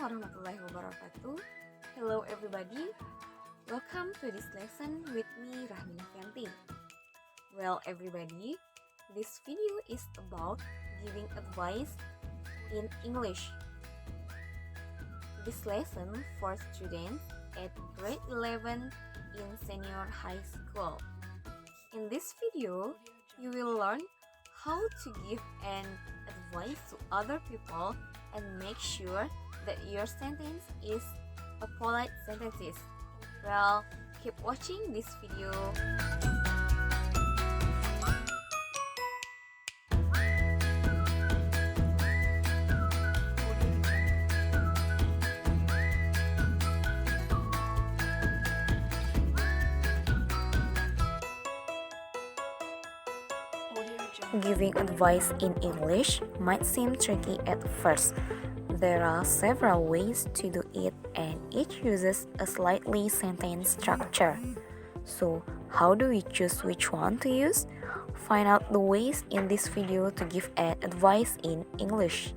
warahmatullahi wabarakatuh. Hello everybody. Welcome to this lesson with me Rahmina Fenty. Well everybody, this video is about giving advice in English. This lesson for students at grade 11 in senior high school. In this video, you will learn how to give an advice to other people and make sure that your sentence is a polite sentences. Well, keep watching this video. Giving advice in English might seem tricky at first. There are several ways to do it and each uses a slightly sentence structure. So, how do we choose which one to use? Find out the ways in this video to give an advice in English.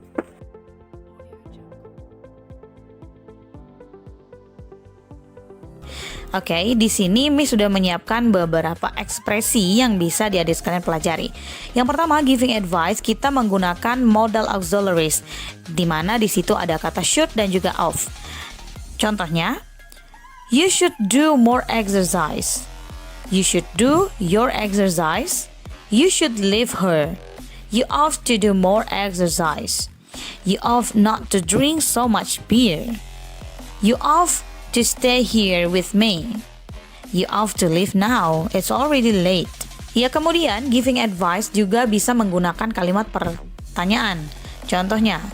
Oke, di sini Miss sudah menyiapkan beberapa ekspresi yang bisa adik-adik sekalian pelajari. Yang pertama, giving advice, kita menggunakan modal auxiliaries, di mana di situ ada kata should dan juga of. Contohnya, you should do more exercise. You should do your exercise. You should leave her. You ought to do more exercise. You ought not to drink so much beer. You ought to stay here with me. You ought to leave now. It's already late. Ya, kemudian giving advice juga bisa menggunakan kalimat pertanyaan. Contohnya,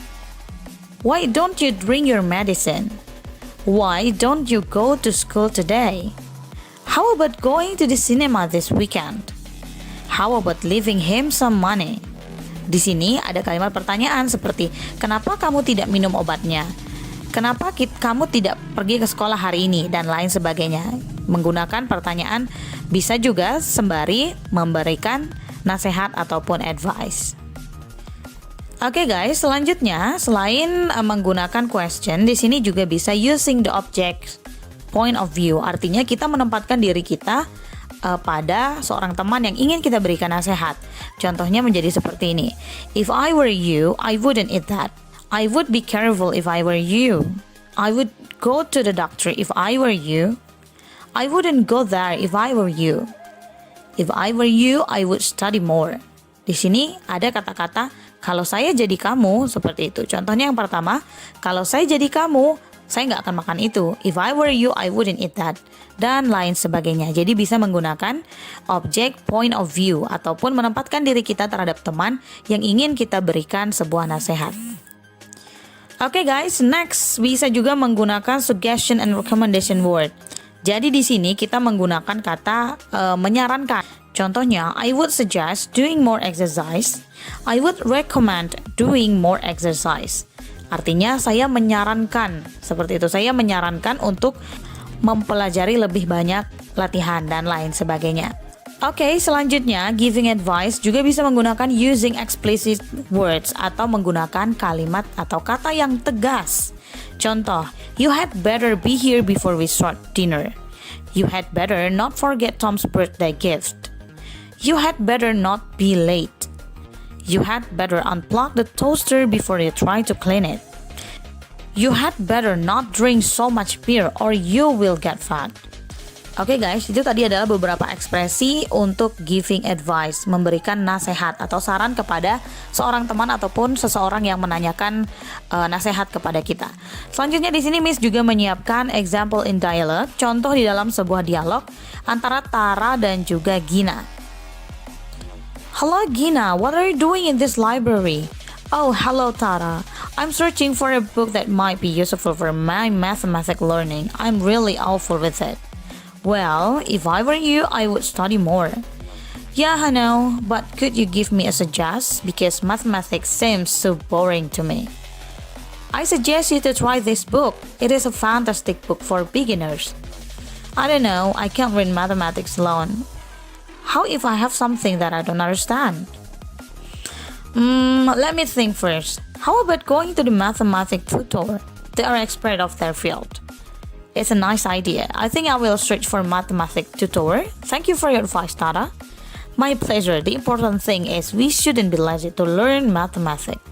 why don't you drink your medicine? Why don't you go to school today? How about going to the cinema this weekend? How about leaving him some money? Di sini ada kalimat pertanyaan seperti, kenapa kamu tidak minum obatnya? Kenapa kamu tidak pergi ke sekolah hari ini? Dan lain sebagainya. Menggunakan pertanyaan bisa juga sembari memberikan nasihat ataupun advice. Oke guys, selanjutnya selain menggunakan question, di sini juga bisa using the object point of view. Artinya kita menempatkan diri kita pada seorang teman yang ingin kita berikan nasihat. Contohnya menjadi seperti ini. If I were you, I wouldn't eat that. I would be careful if I were you. I would go to the doctor if I were you. I wouldn't go there if I were you. If I were you, I would study more. Di sini ada kata-kata kalau saya jadi kamu, seperti itu. Contohnya yang pertama, kalau saya jadi kamu, saya nggak akan makan itu. If I were you, I wouldn't eat that. Dan lain sebagainya. Jadi bisa menggunakan object point of view ataupun menempatkan diri kita terhadap teman yang ingin kita berikan sebuah nasihat. Oke guys, next bisa juga menggunakan suggestion and recommendation word. Jadi di sini kita menggunakan kata menyarankan. Contohnya, I would suggest doing more exercise. I would recommend doing more exercise. Artinya saya menyarankan, seperti itu. Saya menyarankan untuk mempelajari lebih banyak latihan dan lain sebagainya. Oke, selanjutnya giving advice juga bisa menggunakan using explicit words atau menggunakan kalimat atau kata yang tegas. Contoh, you had better be here before we start dinner. You had better not forget Tom's birthday gift. You had better not be late. You had better unplug the toaster before you try to clean it. You had better not drink so much beer or you will get fat. Oke guys, itu tadi adalah beberapa ekspresi untuk giving advice, memberikan nasihat atau saran kepada seorang teman ataupun seseorang yang menanyakan nasihat kepada kita. Selanjutnya di sini Miss juga menyiapkan example in dialogue, contoh di dalam sebuah dialog antara Tara dan juga Gina. Hello Gina, what are you doing in this library? Oh, hello Tara. I'm searching for a book that might be useful for my mathematics learning. I'm really awful with it. Well, if I were you, I would study more. Yeah, I know, but could you give me a suggest? Because mathematics seems so boring to me. I suggest you to try this book. It is a fantastic book for beginners. I don't know, I can't read mathematics alone. How if I have something that I don't understand? Let me think first. How about going to the mathematics tutor? they are expert of their field. It's a nice idea. I think I will search for mathematics tutor. Thank you for your advice, Tara. My pleasure. The important thing is we shouldn't be lazy to learn mathematics.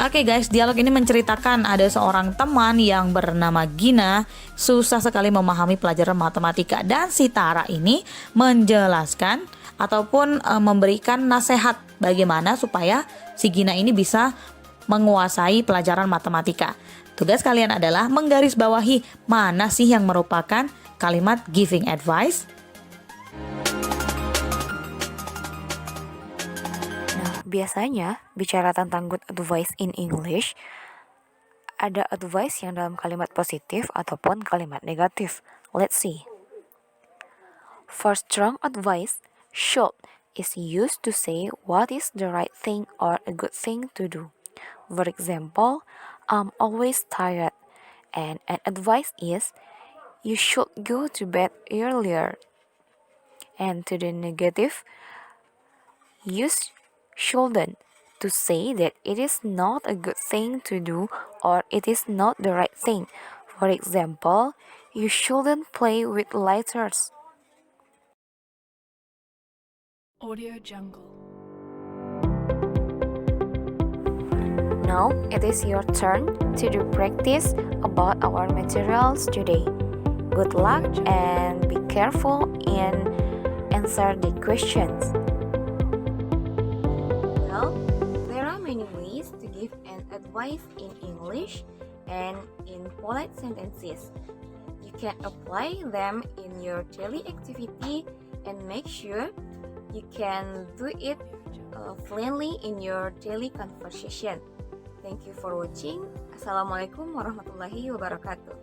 Oke guys, dialog ini menceritakan ada seorang teman yang bernama Gina susah sekali memahami pelajaran matematika, dan si Tara ini menjelaskan ataupun memberikan nasihat bagaimana supaya si Gina ini bisa menguasai pelajaran matematika. Tugas kalian adalah menggarisbawahi mana sih yang merupakan kalimat giving advice. Biasanya, bicara tentang good advice in English, ada advice yang dalam kalimat positif ataupun kalimat negatif. Let's see. For strong advice, should is used to say what is the right thing or a good thing to do. For example, I'm always tired, and an advice is, you should go to bed earlier. And to the negative, use shouldn't to say that it is not a good thing to do or it is not the right thing. For example, you shouldn't play with lighters. Audio Jungle. Now it is your turn to do practice about our materials today. Good luck and be careful in answer the questions. Well, there are many ways to give an advice in English and in polite sentences. You can apply them in your daily activity and make sure you can do it fluently in your daily conversation. Thank you for watching. Assalamualaikum warahmatullahi wabarakatuh.